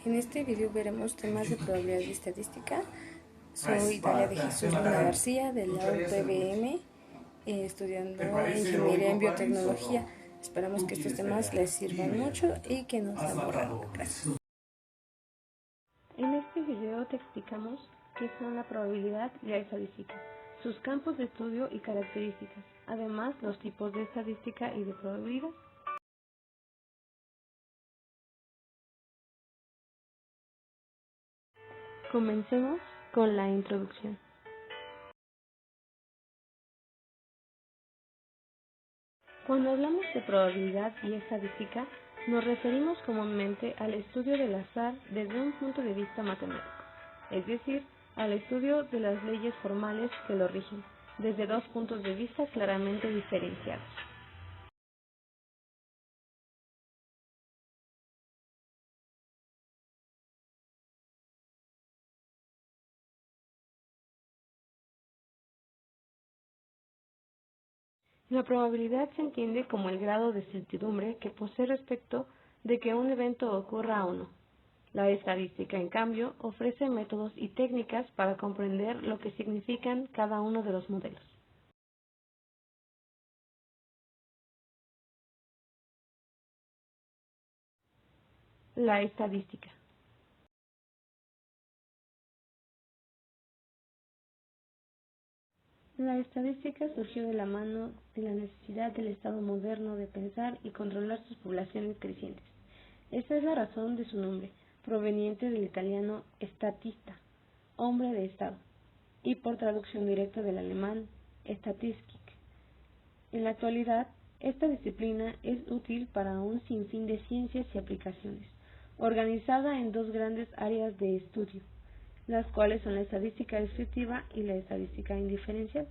En este video veremos temas de probabilidad y estadística. Soy Dalia de Jesús Luna García de la UPBM, estudiando Ingeniería en Biotecnología. Esperamos que estos temas les sirvan mucho y que no se aburran. Gracias. En este video te explicamos qué son la probabilidad y la estadística, sus campos de estudio y características, además los tipos de estadística y de probabilidad. Comencemos con la introducción. Cuando hablamos de probabilidad y estadística, nos referimos comúnmente al estudio del azar desde un punto de vista matemático, es decir, al estudio de las leyes formales que lo rigen, desde dos puntos de vista claramente diferenciados. La probabilidad se entiende como el grado de certidumbre que posee respecto de que un evento ocurra o no. La estadística, en cambio, ofrece métodos y técnicas para comprender lo que significan cada uno de los modelos. La estadística. La estadística surgió de la mano de la necesidad del Estado moderno de pensar y controlar sus poblaciones crecientes. Esta es la razón de su nombre, proveniente del italiano statista, hombre de Estado, y por traducción directa del alemán Statistik. En la actualidad, esta disciplina es útil para un sinfín de ciencias y aplicaciones, organizada en dos grandes áreas de estudio, las cuales son la estadística descriptiva y la estadística indiferencial.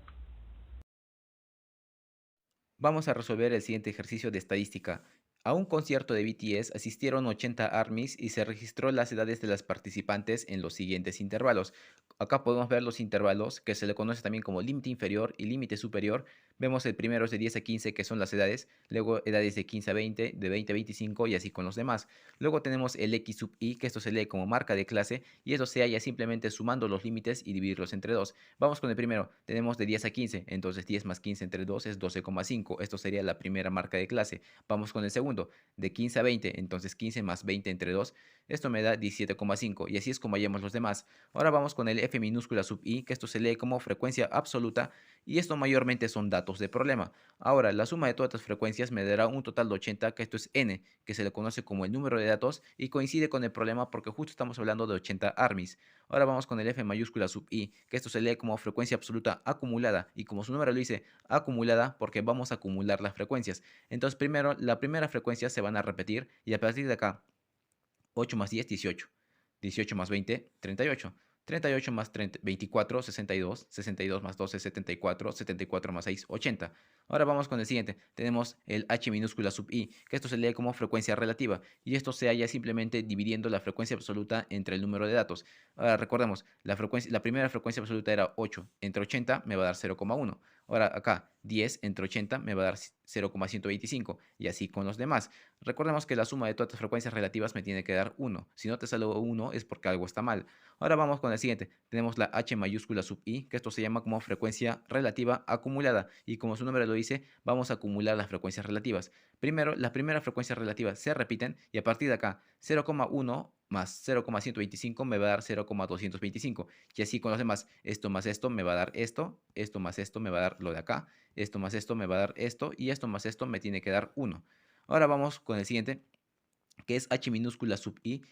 Vamos a resolver el siguiente ejercicio de estadística. A un concierto de BTS asistieron 80 ARMYs y se registró las edades de las participantes en los siguientes intervalos. Acá podemos ver los intervalos, que se le conoce también como límite inferior y límite superior. Vemos el primero es de 10 a 15, que son las edades, luego edades de 15 a 20, de 20 a 25 y así con los demás. Luego tenemos el X sub I, que esto se lee como marca de clase, y eso se halla simplemente sumando los límites y dividirlos entre 2. Vamos con el primero, tenemos de 10 a 15, entonces 10 más 15 entre 2 es 12,5, esto sería la primera marca de clase. Vamos con el segundo, de 15 a 20, entonces 15 más 20 entre 2, esto me da 17,5, y así es como hallamos los demás. Ahora vamos con el F minúscula sub I, que esto se lee como frecuencia absoluta, y esto mayormente son datos de problema. Ahora, la suma de todas estas frecuencias me dará un total de 80, que esto es n, que se le conoce como el número de datos, y coincide con el problema porque justo estamos hablando de 80 ARMYs. Ahora vamos con el F mayúscula sub I, que esto se lee como frecuencia absoluta acumulada, y como su nombre lo dice, acumulada porque vamos a acumular las frecuencias. Entonces primero, la primera frecuencia se van a repetir, y a partir de acá, 8 más 10, 18. 18 más 20, 38. 38 más 30, 24, 62. 62 más 12, 74. 74 más 6, 80. Ahora vamos con el siguiente. Tenemos el H minúscula sub I, que esto se lee como frecuencia relativa, y esto se halla simplemente dividiendo la frecuencia absoluta entre el número de datos. Ahora recordemos, la primera frecuencia absoluta era 8. Entre 80 me va a dar 0,1. Ahora acá, 10 entre 80 me va a dar 0,125, y así con los demás. Recordemos que la suma de todas las frecuencias relativas me tiene que dar 1. Si no te sale 1 es porque algo está mal. Ahora vamos con el siguiente. Tenemos la H mayúscula sub I, que esto se llama como frecuencia relativa acumulada. Y como su nombre lo dice, vamos a acumular las frecuencias relativas. Primero, las primeras frecuencias relativas se repiten y a partir de acá, 0,1 más 0,125 me va a dar 0,225. Y así con los demás, esto más esto me va a dar esto, esto más esto me va a dar lo de acá, esto más esto me va a dar esto y esto más esto me tiene que dar 1. Ahora vamos con el siguiente, que es H minúscula sub I,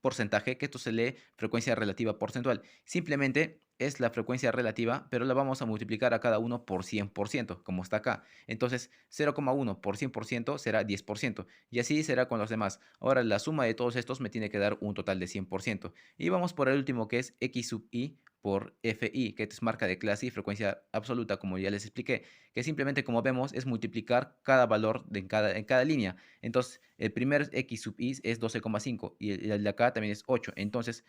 porcentaje, que esto se lee frecuencia relativa porcentual. Simplemente es la frecuencia relativa, pero la vamos a multiplicar a cada uno por 100%, como está acá. Entonces, 0,1 por 100% será 10%, y así será con los demás. Ahora, la suma de todos estos me tiene que dar un total de 100%. Y vamos por el último, que es X sub I por FI, que es marca de clase y frecuencia absoluta, como ya les expliqué, que simplemente, como vemos, es multiplicar cada valor en cada línea. Entonces, el primer X sub I es 12,5 y el de acá también es 8. Entonces,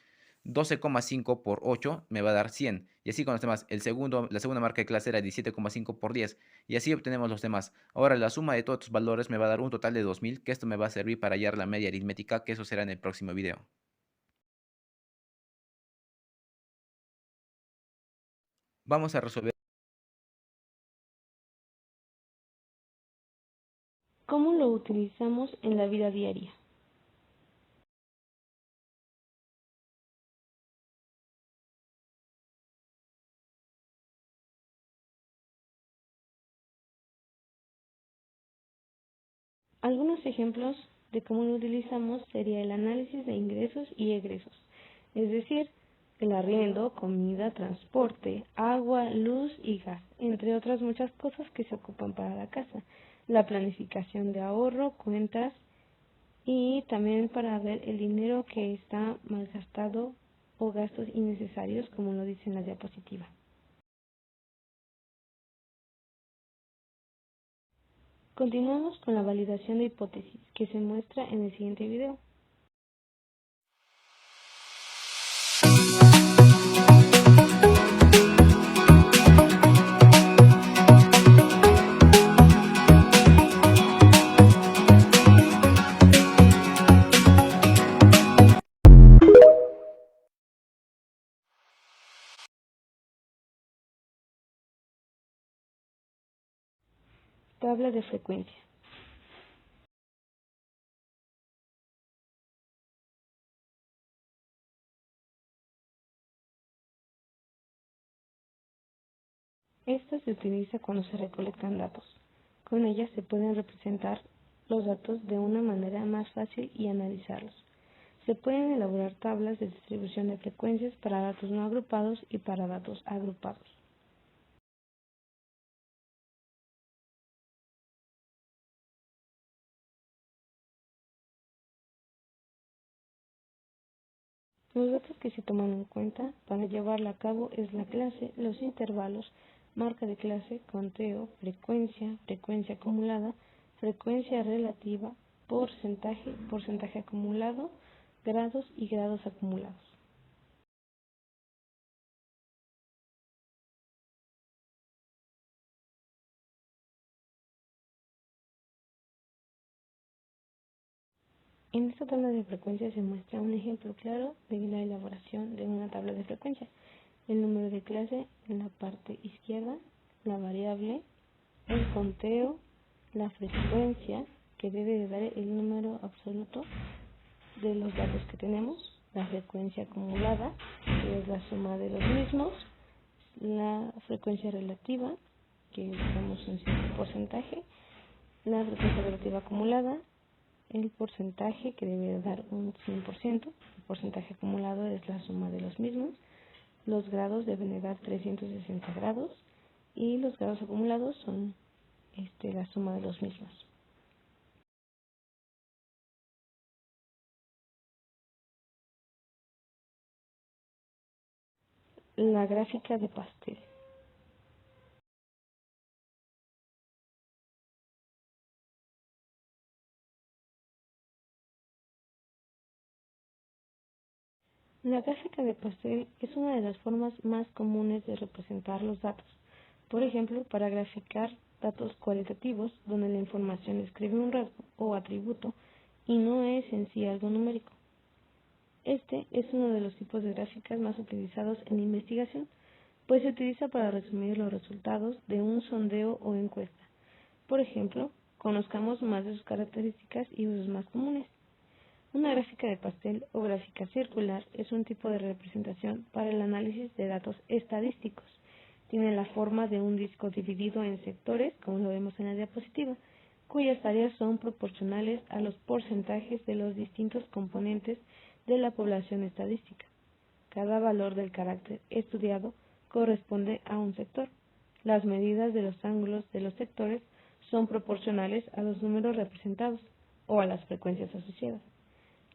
12,5 por 8 me va a dar 100. Y así con los demás. La segunda marca de clase era 17,5 por 10. Y así obtenemos los demás. Ahora, la suma de todos estos valores me va a dar un total de 2000, que esto me va a servir para hallar la media aritmética, que eso será en el próximo video. Vamos a resolver. ¿Cómo lo utilizamos en la vida diaria? Algunos ejemplos de cómo lo utilizamos sería el análisis de ingresos y egresos, es decir, el arriendo, comida, transporte, agua, luz y gas, entre otras muchas cosas que se ocupan para la casa, la planificación de ahorro, cuentas y también para ver el dinero que está malgastado o gastos innecesarios, como lo dice en la diapositiva. Continuamos con la validación de hipótesis, que se muestra en el siguiente video. Tabla de frecuencia. Esta se utiliza cuando se recolectan datos. Con ella se pueden representar los datos de una manera más fácil y analizarlos. Se pueden elaborar tablas de distribución de frecuencias para datos no agrupados y para datos agrupados. Los datos que se toman en cuenta para llevarla a cabo es la clase, los intervalos, marca de clase, conteo, frecuencia, frecuencia acumulada, frecuencia relativa, porcentaje, porcentaje acumulado, grados y grados acumulados. En esta tabla de frecuencias se muestra un ejemplo claro de la elaboración de una tabla de frecuencia. El número de clase en la parte izquierda, la variable, el conteo, la frecuencia, que debe de dar el número absoluto de los datos que tenemos, la frecuencia acumulada, que es la suma de los mismos, la frecuencia relativa, que digamos un cierto porcentaje, la frecuencia relativa acumulada, el porcentaje, que debe dar un 100%, el porcentaje acumulado es la suma de los mismos, los grados deben de dar 360 grados y los grados acumulados son la suma de los mismos. La gráfica de pastel. La gráfica de pastel es una de las formas más comunes de representar los datos. Por ejemplo, para graficar datos cualitativos, donde la información describe un rasgo o atributo y no es en sí algo numérico. Este es uno de los tipos de gráficas más utilizados en investigación, pues se utiliza para resumir los resultados de un sondeo o encuesta. Por ejemplo, conozcamos más de sus características y usos más comunes. Una gráfica de pastel o gráfica circular es un tipo de representación para el análisis de datos estadísticos. Tiene la forma de un disco dividido en sectores, como lo vemos en la diapositiva, cuyas áreas son proporcionales a los porcentajes de los distintos componentes de la población estadística. Cada valor del carácter estudiado corresponde a un sector. Las medidas de los ángulos de los sectores son proporcionales a los números representados o a las frecuencias asociadas.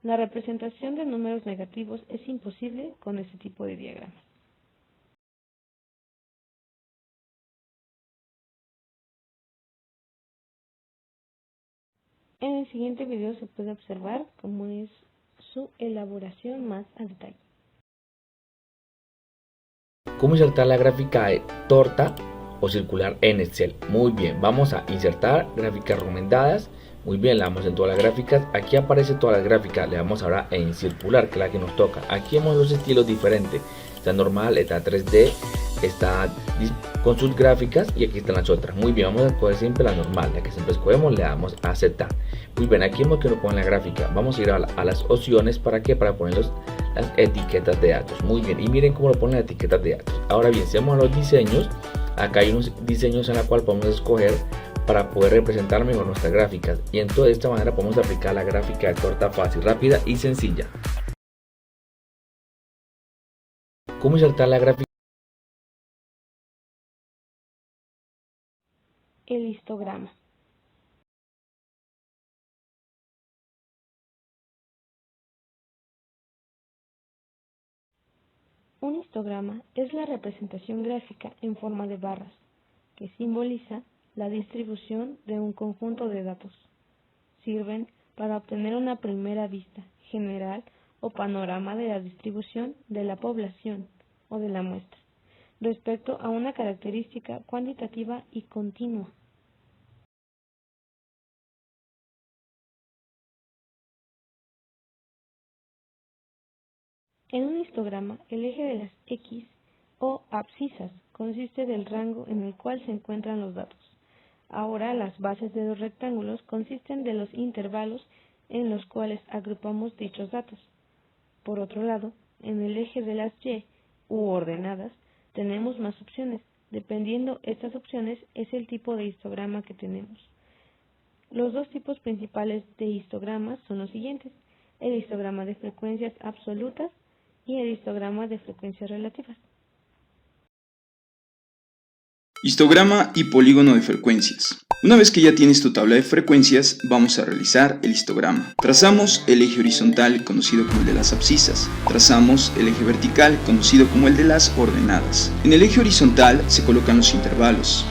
La representación de números negativos es imposible con este tipo de diagramas. En el siguiente video se puede observar cómo es su elaboración más a detalle. ¿Cómo insertar la gráfica de torta o circular en Excel? Muy bien, vamos a insertar gráficas recomendadas. Muy bien, le damos en todas las gráficas. Aquí aparece todas las gráficas. Le damos ahora en circular, que es la que nos toca. Aquí vemos los estilos diferentes. Está normal, está 3D, está con sus gráficas y aquí están las otras. Muy bien, vamos a escoger siempre la normal, la que siempre escogemos, le damos a aceptar. Muy bien, aquí vemos que nos pone la gráfica. Vamos a ir a las opciones. ¿Para qué? Para poner las etiquetas de datos. Muy bien, y miren cómo lo ponen las etiquetas de datos. Ahora bien, si vamos a los diseños, acá hay unos diseños en la cual podemos escoger para poder representar mejor nuestras gráficas, y entonces de esta manera podemos aplicar la gráfica de torta fácil, rápida y sencilla. ¿Cómo insertar la gráfica? El histograma. Un histograma es la representación gráfica en forma de barras que simboliza la distribución de un conjunto de datos. Sirven para obtener una primera vista general o panorama de la distribución de la población o de la muestra respecto a una característica cuantitativa y continua. En un histograma, el eje de las X o abscisas consiste del rango en el cual se encuentran los datos. Ahora, las bases de los rectángulos consisten de los intervalos en los cuales agrupamos dichos datos. Por otro lado, en el eje de las Y u ordenadas tenemos más opciones. Dependiendo estas opciones es el tipo de histograma que tenemos. Los dos tipos principales de histogramas son los siguientes: el histograma de frecuencias absolutas y el histograma de frecuencias relativas. Histograma y polígono de frecuencias. Una vez que ya tienes tu tabla de frecuencias, vamos a realizar el histograma. Trazamos el eje horizontal, conocido como el de las abscisas. Trazamos el eje vertical, conocido como el de las ordenadas. En el eje horizontal se colocan los intervalos.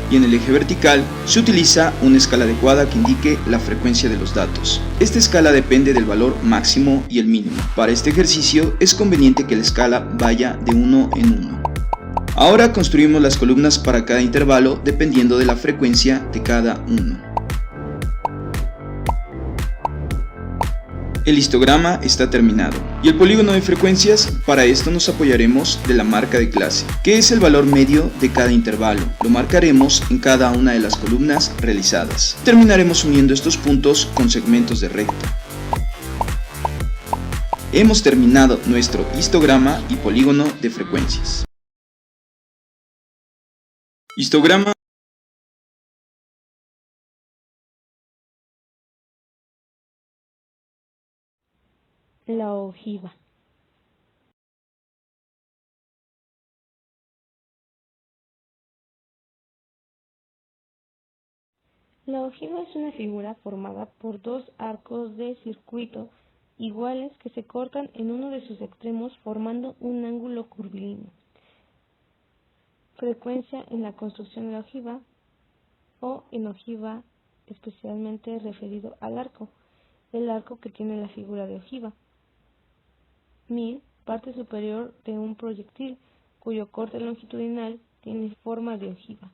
Y en el eje vertical se utiliza una escala adecuada que indique la frecuencia de los datos. Esta escala depende del valor máximo y el mínimo. Para este ejercicio es conveniente que la escala vaya de 1 en 1. Ahora construimos las columnas para cada intervalo dependiendo de la frecuencia de cada uno. El histograma está terminado. Y el polígono de frecuencias, para esto nos apoyaremos de la marca de clase, que es el valor medio de cada intervalo. Lo marcaremos en cada una de las columnas realizadas. Terminaremos uniendo estos puntos con segmentos de recta. Hemos terminado nuestro histograma y polígono de frecuencias. Histograma. La ojiva. La ojiva es una figura formada por dos arcos de circuito iguales que se cortan en uno de sus extremos formando un ángulo curvilíneo. Frecuencia en la construcción de la ojiva o en ojiva especialmente referido al arco, el arco que tiene la figura de ojiva. 1000, parte superior de un proyectil cuyo corte longitudinal tiene forma de ojiva.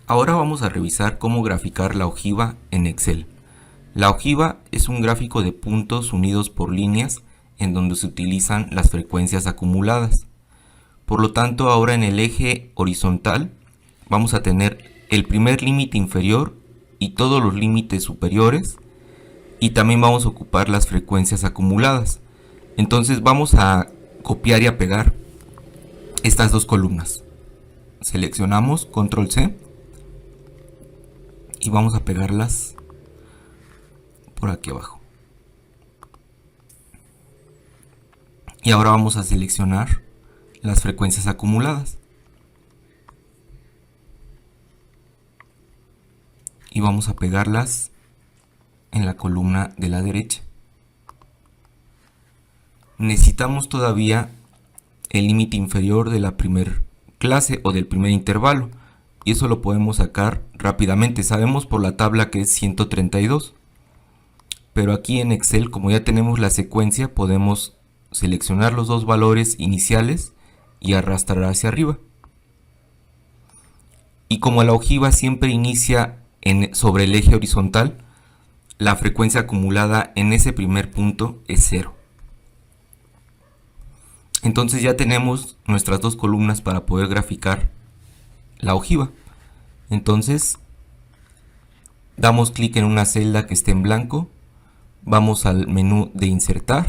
Ahora vamos a revisar cómo graficar la ojiva en Excel. La ojiva es un gráfico de puntos unidos por líneas en donde se utilizan las frecuencias acumuladas. Por lo tanto, ahora en el eje horizontal vamos a tener el primer límite inferior y todos los límites superiores, y también vamos a ocupar las frecuencias acumuladas. Entonces vamos a copiar y a pegar estas dos columnas. Seleccionamos Control C y vamos a pegarlas por aquí abajo. Y ahora vamos a seleccionar las frecuencias acumuladas y vamos a pegarlas en la columna de la derecha. Necesitamos todavía el límite inferior de la primer clase o del primer intervalo, y eso lo podemos sacar rápidamente. Sabemos por la tabla que es 132, pero aquí en Excel, como ya tenemos la secuencia, podemos seleccionar los dos valores iniciales y arrastrar hacia arriba. Y como la ojiva siempre inicia sobre el eje horizontal, la frecuencia acumulada en ese primer punto es 0. Entonces ya tenemos nuestras dos columnas para poder graficar la ojiva. Entonces damos clic en una celda que esté en blanco, vamos al menú de insertar.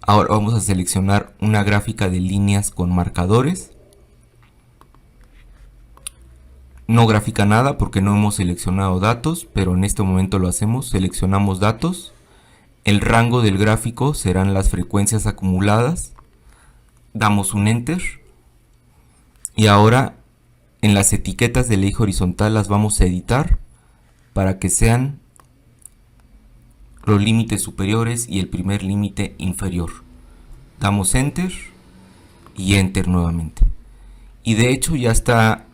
Ahora vamos a seleccionar una gráfica de líneas con marcadores. No grafica nada porque no hemos seleccionado datos, pero en este momento lo hacemos. Seleccionamos datos. El rango del gráfico serán las frecuencias acumuladas. Damos un enter. Y ahora en las etiquetas del eje horizontal las vamos a editar para que sean los límites superiores y el primer límite inferior. Damos enter y enter nuevamente. Y de hecho ya está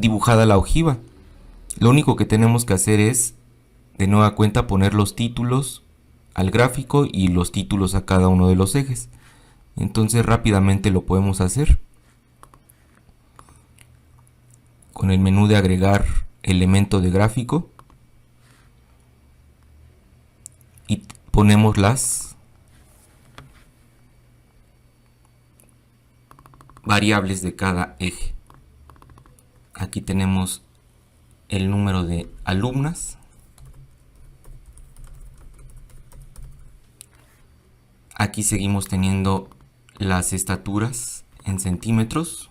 dibujada la ojiva. Lo único que tenemos que hacer es de nueva cuenta poner los títulos al gráfico y los títulos a cada uno de los ejes. Entonces rápidamente lo podemos hacer con el menú de agregar elemento de gráfico y ponemos las variables de cada eje. Aquí tenemos el número de alumnas. Aquí seguimos teniendo las estaturas en centímetros.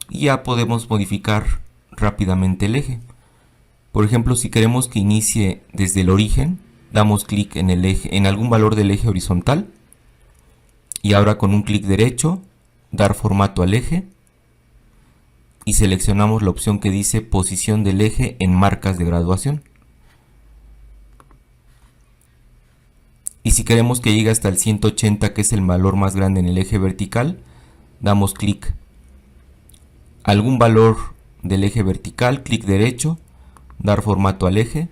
Y ya podemos modificar rápidamente el eje. Por ejemplo, si queremos que inicie desde el origen, damos clic en el eje, en algún valor del eje horizontal, y ahora con un clic derecho, dar formato al eje, y seleccionamos la opción que dice posición del eje en marcas de graduación. Y si queremos que llegue hasta el 180, que es el valor más grande en el eje vertical, damos clic algún valor del eje vertical, clic derecho, dar formato al eje,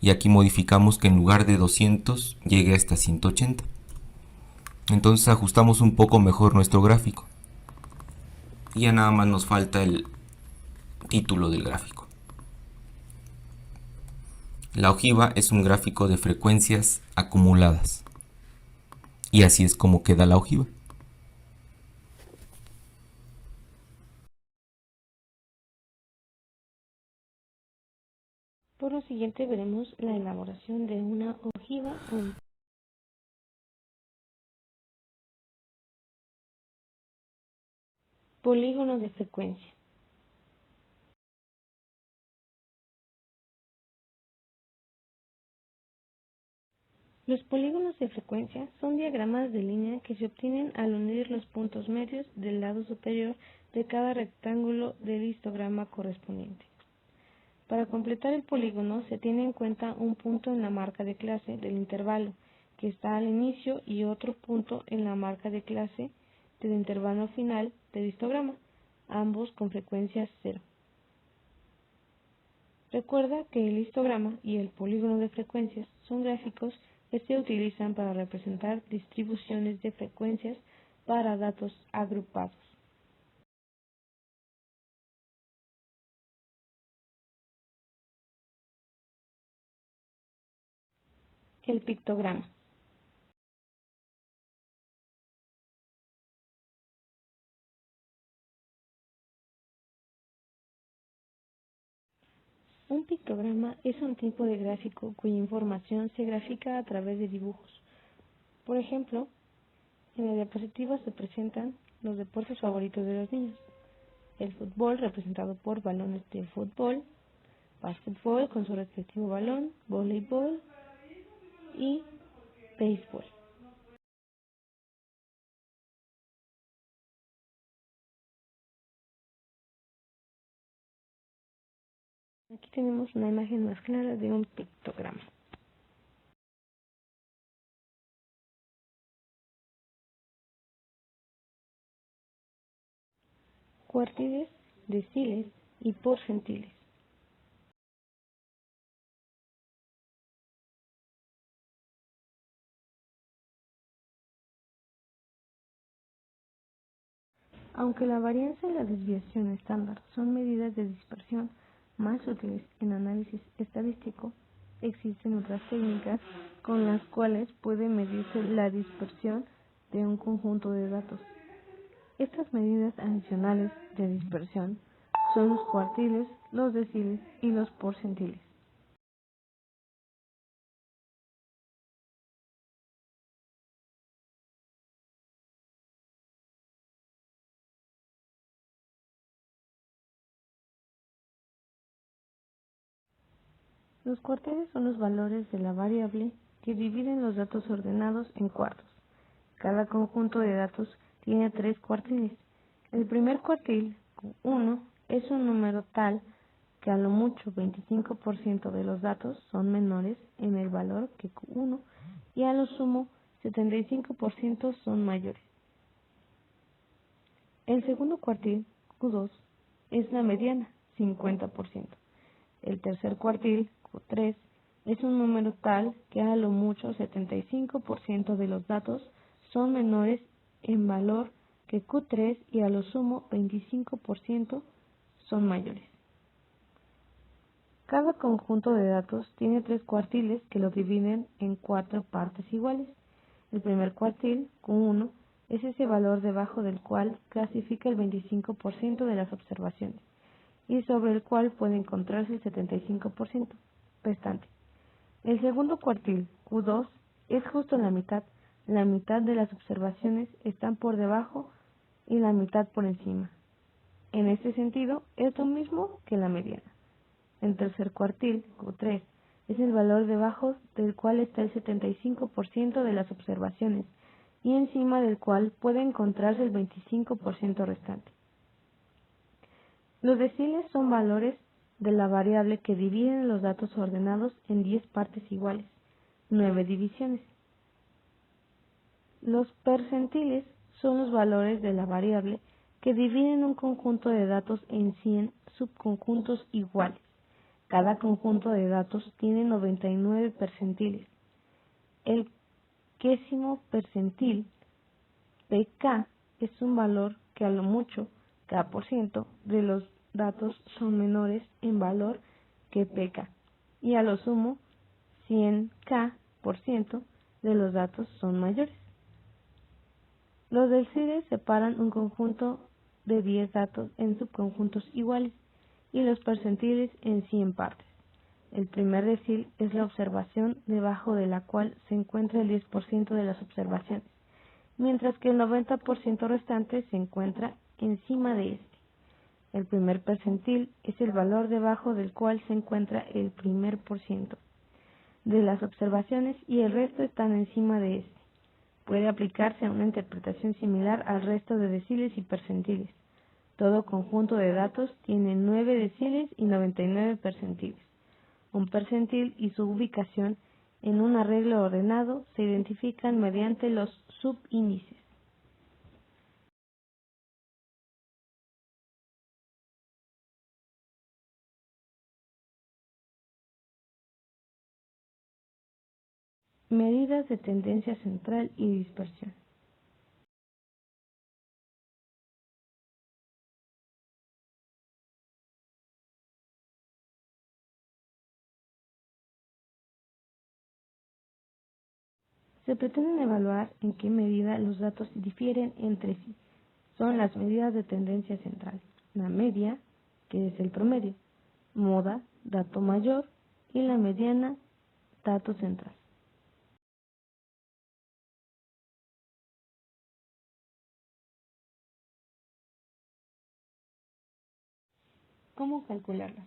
y aquí modificamos que en lugar de 200 llegue hasta 180. Entonces ajustamos un poco mejor nuestro gráfico. Y ya nada más nos falta el título del gráfico. La ojiva es un gráfico de frecuencias acumuladas. Y así es como queda la ojiva. Por lo siguiente veremos la elaboración de una ojiva o un polígono de frecuencia. Los polígonos de frecuencia son diagramas de línea que se obtienen al unir los puntos medios del lado superior de cada rectángulo del histograma correspondiente. Para completar el polígono se tiene en cuenta un punto en la marca de clase del intervalo que está al inicio y otro punto en la marca de clase del intervalo final del histograma, ambos con frecuencia 0. Recuerda que el histograma y el polígono de frecuencias son gráficos que se utilizan para representar distribuciones de frecuencias para datos agrupados. El pictograma. Un pictograma es un tipo de gráfico cuya información se grafica a través de dibujos. Por ejemplo, en la diapositiva se presentan los deportes favoritos de los niños. El fútbol representado por balones de fútbol, básquetbol con su respectivo balón, voleibol y béisbol. Aquí tenemos una imagen más clara de un pictograma. Cuartiles, deciles y porcentiles. Aunque la varianza y la desviación estándar son medidas de dispersión más útiles en análisis estadístico, existen otras técnicas con las cuales puede medirse la dispersión de un conjunto de datos. Estas medidas adicionales de dispersión son los cuartiles, los deciles y los porcentiles. Los cuartiles son los valores de la variable que dividen los datos ordenados en cuartos. Cada conjunto de datos tiene 3 cuartiles. El primer cuartil, Q1, es un número tal que a lo mucho 25% de los datos son menores en el valor que Q1 y a lo sumo 75% son mayores. El segundo cuartil, Q2, es la mediana, 50%. El tercer cuartil, Q3, es un número tal que a lo mucho 75% de los datos son menores en valor que Q3 y a lo sumo 25% son mayores. Cada conjunto de datos tiene 3 cuartiles que lo dividen en 4 partes iguales. El primer cuartil, Q1, es ese valor debajo del cual clasifica el 25% de las observaciones y sobre el cual puede encontrarse el 75% restante. El segundo cuartil, Q2, es justo la mitad. La mitad de las observaciones están por debajo y la mitad por encima. En este sentido, es lo mismo que la mediana. El tercer cuartil, Q3, es el valor debajo del cual está el 75% de las observaciones y encima del cual puede encontrarse el 25% restante. Los deciles son valores de la variable que dividen los datos ordenados en 10 partes iguales, 9 divisiones. Los percentiles son los valores de la variable que dividen un conjunto de datos en 100 subconjuntos iguales. Cada conjunto de datos tiene 99 percentiles. El quésimo percentil, pk, es un valor que a lo mucho k% de los datos son menores en valor que pk y a lo sumo 100k% de los datos son mayores. Los deciles separan un conjunto de 10 datos en subconjuntos iguales y los percentiles en 100 partes. El primer decil es la observación debajo de la cual se encuentra el 10% de las observaciones, mientras que el 90% restante se encuentra encima de este. El primer percentil es el valor debajo del cual se encuentra el primer por ciento de las observaciones y el resto están encima de este. Puede aplicarse a una interpretación similar al resto de deciles y percentiles. Todo conjunto de datos tiene 9 deciles y 99 percentiles. Un percentil y su ubicación en un arreglo ordenado se identifican mediante los subíndices. Medidas de tendencia central y dispersión. Se pretenden evaluar en qué medida los datos difieren entre sí. Son las medidas de tendencia central, la media, que es el promedio, moda, dato mayor, y la mediana, dato central. ¿Cómo calcularlas?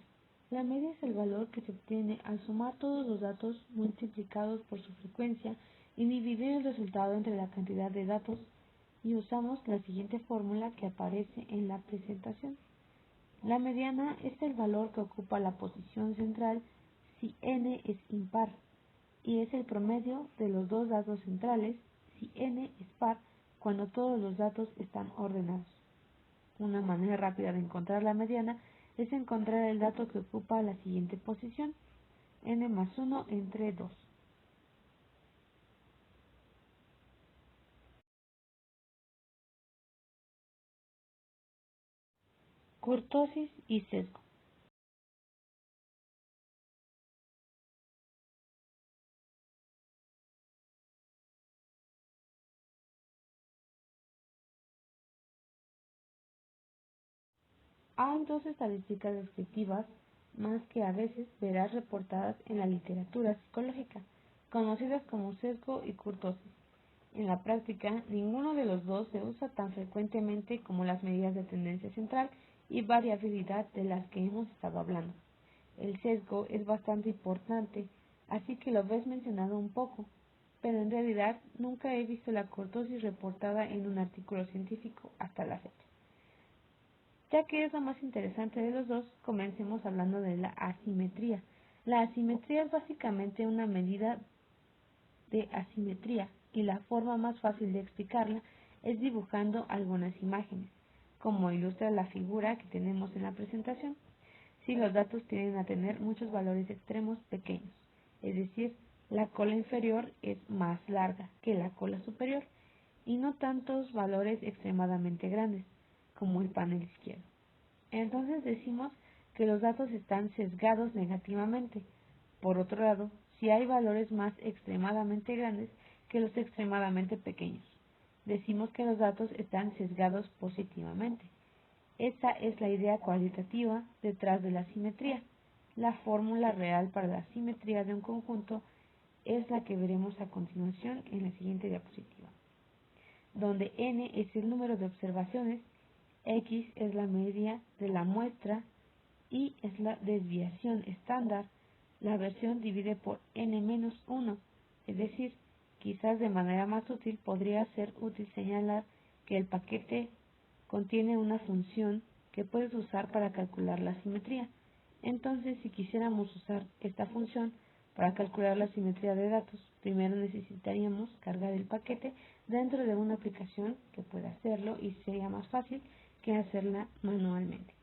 La media es el valor que se obtiene al sumar todos los datos multiplicados por su frecuencia y dividir el resultado entre la cantidad de datos, y usamos la siguiente fórmula que aparece en la presentación. La mediana es el valor que ocupa la posición central si n es impar y es el promedio de los dos datos centrales si n es par cuando todos los datos están ordenados. Una manera rápida de encontrar la mediana es encontrar el dato que ocupa la siguiente posición, n más 1 entre 2. Kurtosis y sesgo. Hay dos estadísticas descriptivas más que a veces verás reportadas en la literatura psicológica, conocidas como sesgo y kurtosis. En la práctica, ninguno de los dos se usa tan frecuentemente como las medidas de tendencia central y variabilidad de las que hemos estado hablando. El sesgo es bastante importante, así que lo ves mencionado un poco, pero en realidad nunca he visto la kurtosis reportada en un artículo científico hasta la fecha. Ya que es lo más interesante de los dos, comencemos hablando de la asimetría. La asimetría es básicamente una medida de asimetría y la forma más fácil de explicarla es dibujando algunas imágenes, como ilustra la figura que tenemos en la presentación. Si los datos tienden a tener muchos valores extremos pequeños, es decir, la cola inferior es más larga que la cola superior y no tantos valores extremadamente grandes, como el panel izquierdo. Entonces decimos que los datos están sesgados negativamente. Por otro lado, si hay valores más extremadamente grandes que los extremadamente pequeños, decimos que los datos están sesgados positivamente. Esta es la idea cualitativa detrás de la simetría. La fórmula real para la simetría de un conjunto es la que veremos a continuación en la siguiente diapositiva, donde n es el número de observaciones, x es la media de la muestra, y es la desviación estándar. La versión divide por n-1, es decir, quizás de manera más útil podría ser útil señalar que el paquete contiene una función que puedes usar para calcular la simetría. Entonces, si quisiéramos usar esta función para calcular la simetría de datos, primero necesitaríamos cargar el paquete dentro de una aplicación que pueda hacerlo y sería más fácil que hacerla manualmente.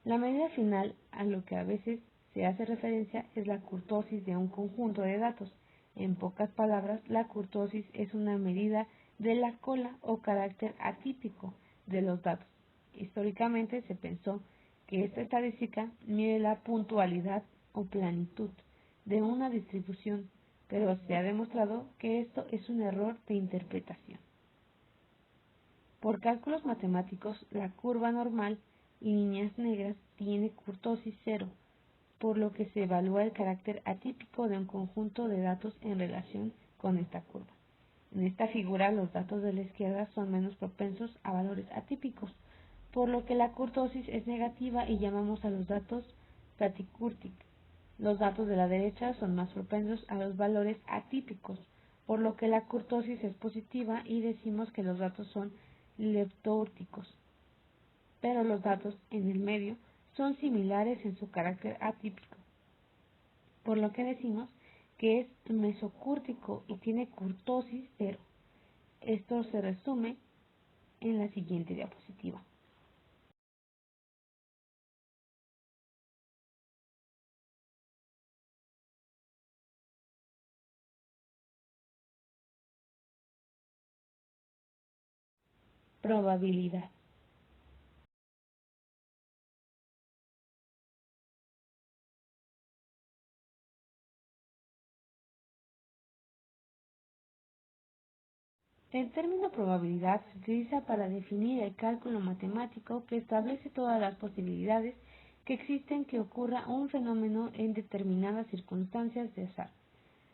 La medida final a lo que a veces se hace referencia es la kurtosis de un conjunto de datos. En pocas palabras, la kurtosis es una medida de la cola o carácter atípico de los datos. Históricamente se pensó que esta estadística mide la puntualidad o planitud de una distribución, pero se ha demostrado que esto es un error de interpretación. Por cálculos matemáticos, la curva normal y líneas negras tiene kurtosis cero, por lo que se evalúa el carácter atípico de un conjunto de datos en relación con esta curva. En esta figura, los datos de la izquierda son menos propensos a valores atípicos, por lo que la kurtosis es negativa y llamamos a los datos bradykurtic. Los datos de la derecha son más propensos a los valores atípicos, por lo que la kurtosis es positiva y decimos que los datos son leptórticos. Pero los datos en el medio son similares en su carácter atípico, por lo que decimos que es mesocúrtico y tiene kurtosis cero. Esto se resume en la siguiente diapositiva. Probabilidad. El término probabilidad se utiliza para definir el cálculo matemático que establece todas las posibilidades que existen que ocurra un fenómeno en determinadas circunstancias de azar.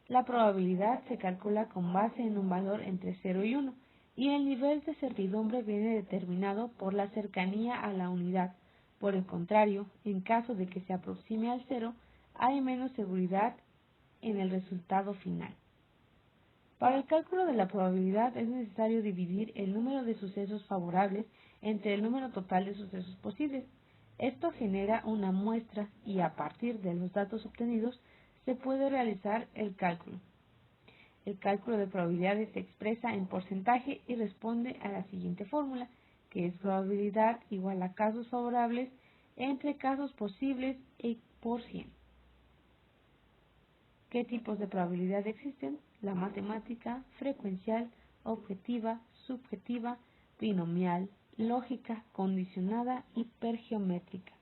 La probabilidad se calcula con base en un valor entre 0 y 1, y el nivel de certidumbre viene determinado por la cercanía a la unidad. Por el contrario, en caso de que se aproxime al 0, hay menos seguridad en el resultado final. Para el cálculo de la probabilidad es necesario dividir el número de sucesos favorables entre el número total de sucesos posibles. Esto genera una muestra y a partir de los datos obtenidos se puede realizar el cálculo. El cálculo de probabilidades se expresa en porcentaje y responde a la siguiente fórmula, que es probabilidad igual a casos favorables entre casos posibles por 100. ¿Qué tipos de probabilidad existen? La matemática, frecuencial, objetiva, subjetiva, binomial, lógica condicionada hipergeométrica.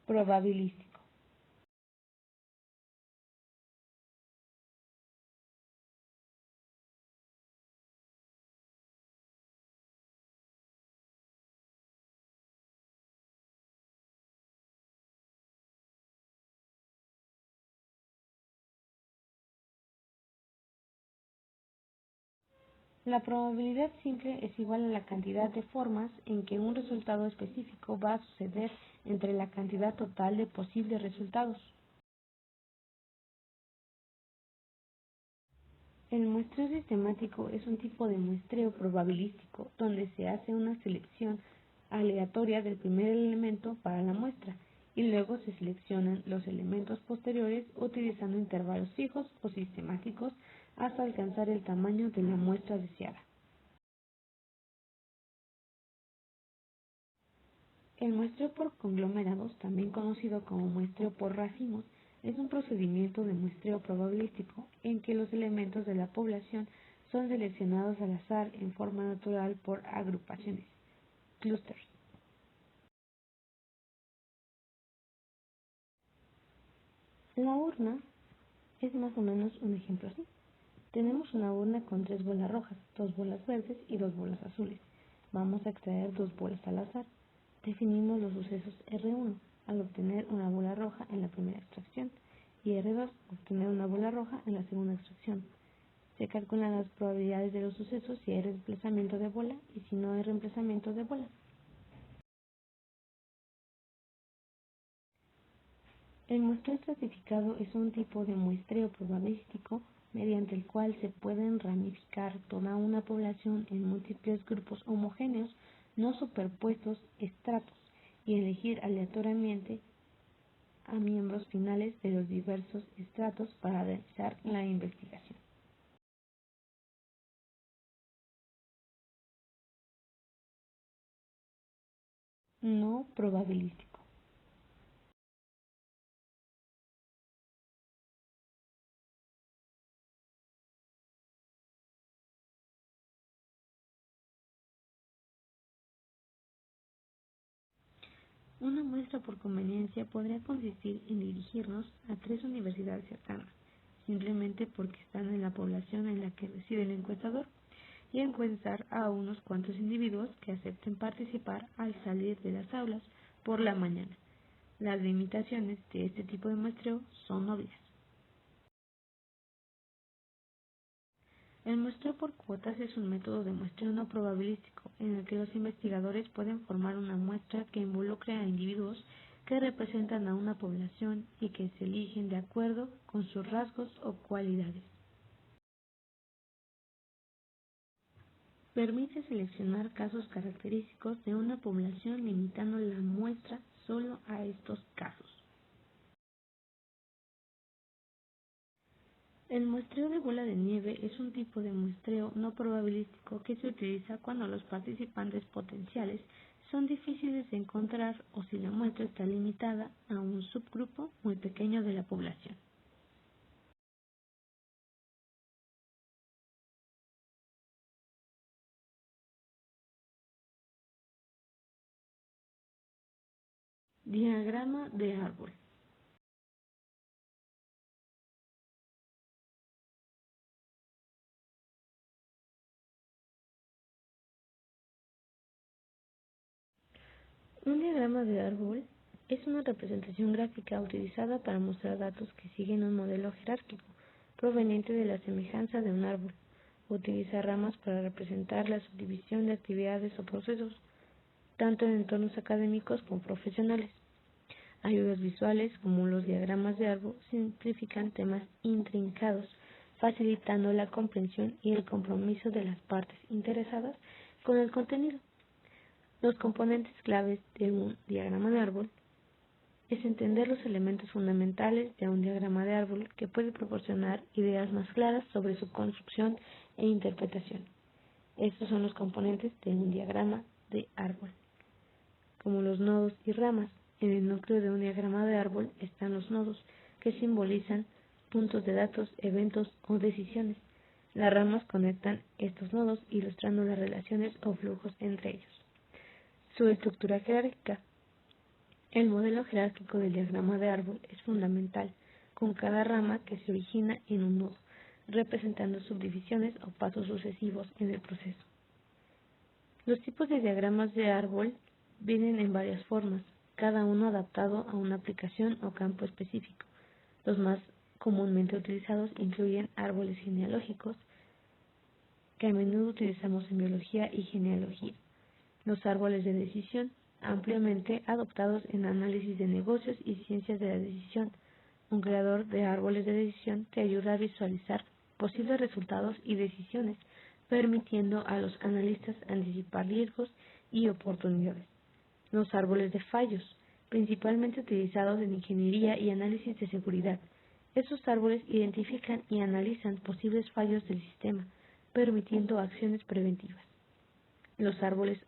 Probabilístico. La probabilidad simple es igual a la cantidad de formas en que un resultado específico va a suceder entre la cantidad total de posibles resultados. El muestreo sistemático es un tipo de muestreo probabilístico donde se hace una selección aleatoria del primer elemento para la muestra y luego se seleccionan los elementos posteriores utilizando intervalos fijos o sistemáticos hasta alcanzar el tamaño de la muestra deseada. El muestreo por conglomerados, también conocido como muestreo por racimos, es un procedimiento de muestreo probabilístico en que los elementos de la población son seleccionados al azar en forma natural por agrupaciones, clusters. La urna es más o menos un ejemplo así. Tenemos una urna con 3 bolas rojas, 2 bolas verdes y 2 bolas azules. Vamos a extraer 2 bolas al azar. Definimos los sucesos R1 al obtener una bola roja en la primera extracción y R2 obtener una bola roja en la segunda extracción. Se calculan las probabilidades de los sucesos si hay reemplazamiento de bola y si no hay reemplazamiento de bola. El muestreo estratificado es un tipo de muestreo probabilístico mediante el cual se pueden ramificar toda una población en múltiples grupos homogéneos no superpuestos estratos y elegir aleatoriamente a miembros finales de los diversos estratos para realizar la investigación. No probabilístico. Una muestra por conveniencia podría consistir en dirigirnos a 3 universidades cercanas, simplemente porque están en la población en la que reside el encuestador, y encuestar a unos cuantos individuos que acepten participar al salir de las aulas por la mañana. Las limitaciones de este tipo de muestreo son obvias. El muestreo por cuotas es un método de muestreo no probabilístico en el que los investigadores pueden formar una muestra que involucre a individuos que representan a una población y que se eligen de acuerdo con sus rasgos o cualidades. Permite seleccionar casos característicos de una población limitando la muestra solo a estos casos. El muestreo de bola de nieve es un tipo de muestreo no probabilístico que se utiliza cuando los participantes potenciales son difíciles de encontrar o si la muestra está limitada a un subgrupo muy pequeño de la población. Diagrama de árbol. Un diagrama de árbol es una representación gráfica utilizada para mostrar datos que siguen un modelo jerárquico proveniente de la semejanza de un árbol. Utiliza ramas para representar la subdivisión de actividades o procesos, tanto en entornos académicos como profesionales. Ayudas visuales como los diagramas de árbol simplifican temas intrincados, facilitando la comprensión y el compromiso de las partes interesadas con el contenido. Los componentes claves de un diagrama de árbol es entender los elementos fundamentales de un diagrama de árbol que puede proporcionar ideas más claras sobre su construcción e interpretación. Estos son los componentes de un diagrama de árbol. Como los nodos y ramas, en el núcleo de un diagrama de árbol están los nodos, que simbolizan puntos de datos, eventos o decisiones. Las ramas conectan estos nodos ilustrando las relaciones o flujos entre ellos. Su estructura jerárquica. El modelo jerárquico del diagrama de árbol es fundamental, con cada rama que se origina en un nodo, representando subdivisiones o pasos sucesivos en el proceso. Los tipos de diagramas de árbol vienen en varias formas, cada uno adaptado a una aplicación o campo específico. Los más comúnmente utilizados incluyen árboles genealógicos, que a menudo utilizamos en biología y genealogía. Los árboles de decisión, ampliamente adoptados en análisis de negocios y ciencias de la decisión. Un creador de árboles de decisión te ayuda a visualizar posibles resultados y decisiones, permitiendo a los analistas anticipar riesgos y oportunidades. Los árboles de fallos, principalmente utilizados en ingeniería y análisis de seguridad. Estos árboles identifican y analizan posibles fallos del sistema, permitiendo acciones preventivas. Los árboles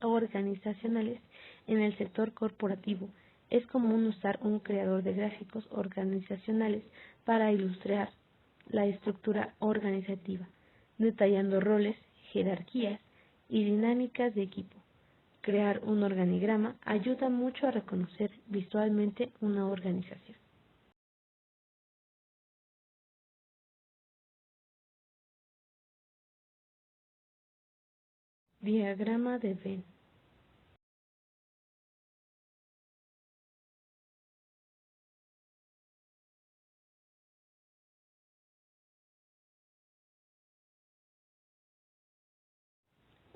organizacionales en el sector corporativo. Es común usar un creador de gráficos organizacionales para ilustrar la estructura organizativa, detallando roles, jerarquías y dinámicas de equipo. Crear un organigrama ayuda mucho a reconocer visualmente una organización. Diagrama de Venn.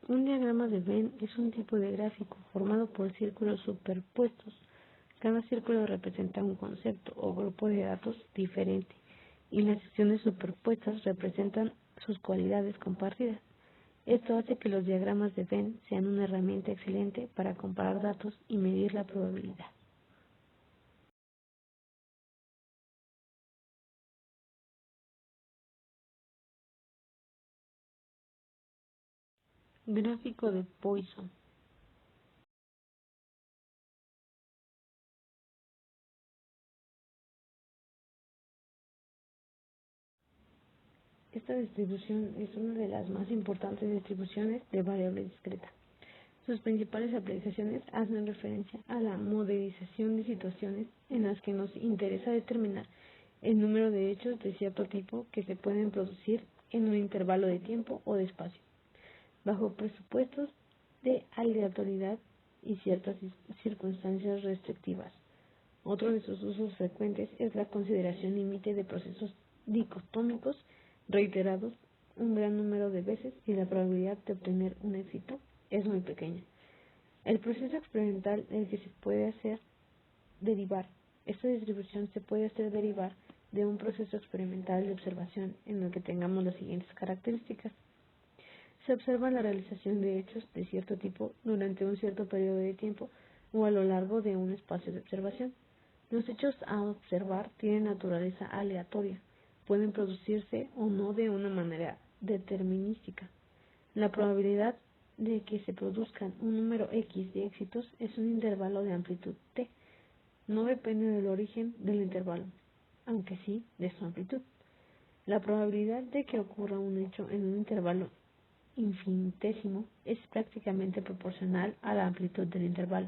Un diagrama de Venn es un tipo de gráfico formado por círculos superpuestos. Cada círculo representa un concepto o grupo de datos diferente, y las secciones superpuestas representan sus cualidades compartidas. Esto hace que los diagramas de Venn sean una herramienta excelente para comparar datos y medir la probabilidad. Gráfico de Poisson. Esta distribución es una de las más importantes distribuciones de variable discreta. Sus principales aplicaciones hacen referencia a la modelización de situaciones en las que nos interesa determinar el número de hechos de cierto tipo que se pueden producir en un intervalo de tiempo o de espacio, bajo presupuestos de aleatoriedad y ciertas circunstancias restrictivas. Otro de sus usos frecuentes es la consideración límite de procesos dicotómicos reiterados un gran número de veces y la probabilidad de obtener un éxito es muy pequeña. El proceso experimental en el que se puede hacer derivar esta distribución se puede hacer derivar de un proceso experimental de observación en el que tengamos las siguientes características. Se observa la realización de hechos de cierto tipo durante un cierto periodo de tiempo o a lo largo de un espacio de observación. Los hechos a observar tienen naturaleza aleatoria, pueden producirse o no de una manera determinística. La probabilidad de que se produzcan un número X de éxitos es un intervalo de amplitud T. No depende del origen del intervalo, aunque sí de su amplitud. La probabilidad de que ocurra un hecho en un intervalo infinitésimo es prácticamente proporcional a la amplitud del intervalo.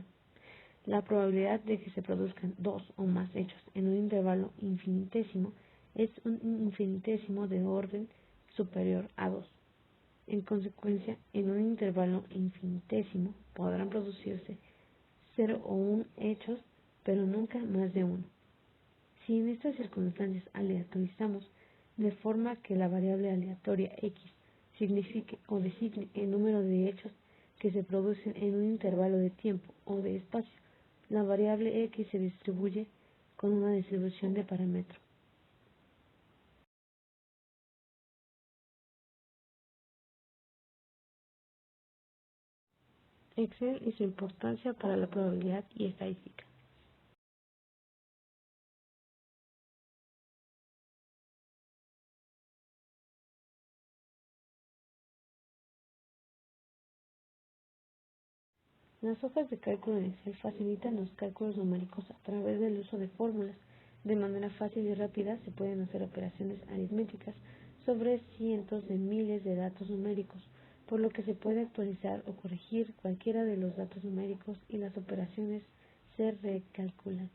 La probabilidad de que se produzcan dos o más hechos en un intervalo infinitésimo es un infinitésimo de orden superior a 2. En consecuencia, en un intervalo infinitésimo podrán producirse 0 o 1 hechos, pero nunca más de 1. Si en estas circunstancias aleatorizamos de forma que la variable aleatoria x signifique o designe el número de hechos que se producen en un intervalo de tiempo o de espacio, la variable x se distribuye con una distribución de parámetro. Excel y su importancia para la probabilidad y estadística. Las hojas de cálculo en Excel facilitan los cálculos numéricos a través del uso de fórmulas, De manera fácil y rápida se pueden hacer operaciones aritméticas sobre cientos de miles de datos numéricos, por lo que se puede actualizar o corregir cualquiera de los datos numéricos y las operaciones se recalculan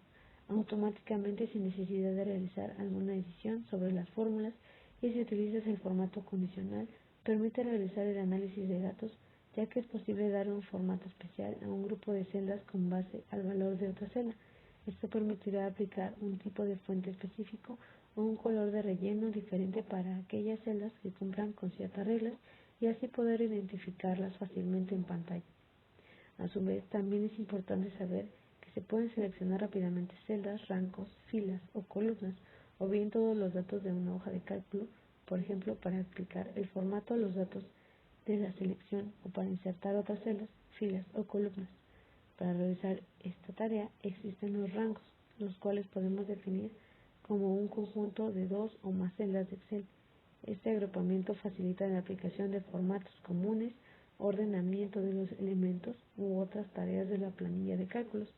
automáticamente sin necesidad de realizar alguna edición sobre las fórmulas, y si utilizas el formato condicional permite realizar el análisis de datos, ya que es posible dar un formato especial a un grupo de celdas con base al valor de otra celda. Esto permitirá aplicar un tipo de fuente específico o un color de relleno diferente para aquellas celdas que cumplan con ciertas reglas y así poder identificarlas fácilmente en pantalla. A su vez, también es importante saber que se pueden seleccionar rápidamente celdas, rangos, filas o columnas, o bien todos los datos de una hoja de cálculo, por ejemplo, para aplicar el formato a los datos de la selección o para insertar otras celdas, filas o columnas. Para realizar esta tarea existen los rangos, los cuales podemos definir como un conjunto de dos o más celdas de Excel. Este agrupamiento facilita la aplicación de formatos comunes, ordenamiento de los elementos u otras tareas de la planilla de cálculos.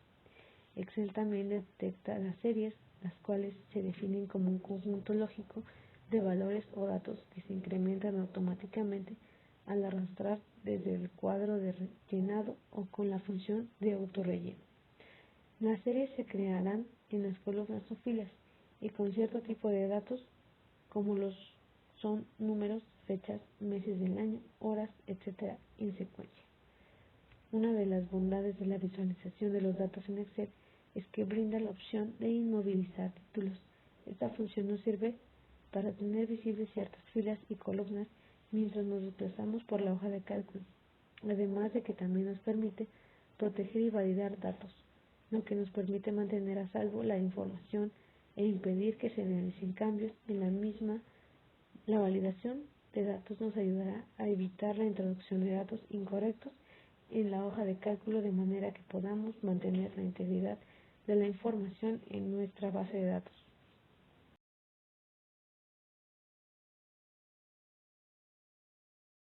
Excel también detecta las series, las cuales se definen como un conjunto lógico de valores o datos que se incrementan automáticamente al arrastrar desde el cuadro de rellenado o con la función de autorrelleno. Las series se crearán en las columnas o filas y con cierto tipo de datos como los son números, fechas, meses del año, horas, etc. en secuencia. Una de las bondades de la visualización de los datos en Excel es que brinda la opción de inmovilizar títulos. Esta función nos sirve para tener visibles ciertas filas y columnas mientras nos desplazamos por la hoja de cálculo, además de que también nos permite proteger y validar datos, lo que nos permite mantener a salvo la información e impedir que se realicen cambios en la misma. La validación de datos nos ayudará a evitar la introducción de datos incorrectos en la hoja de cálculo de manera que podamos mantener la integridad de la información en nuestra base de datos.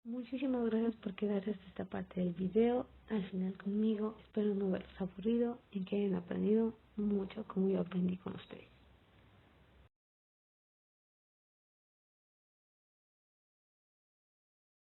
Muchísimas gracias por quedarse hasta esta parte del video, al final conmigo. Espero no haberlos aburrido y que hayan aprendido mucho como yo aprendí con ustedes.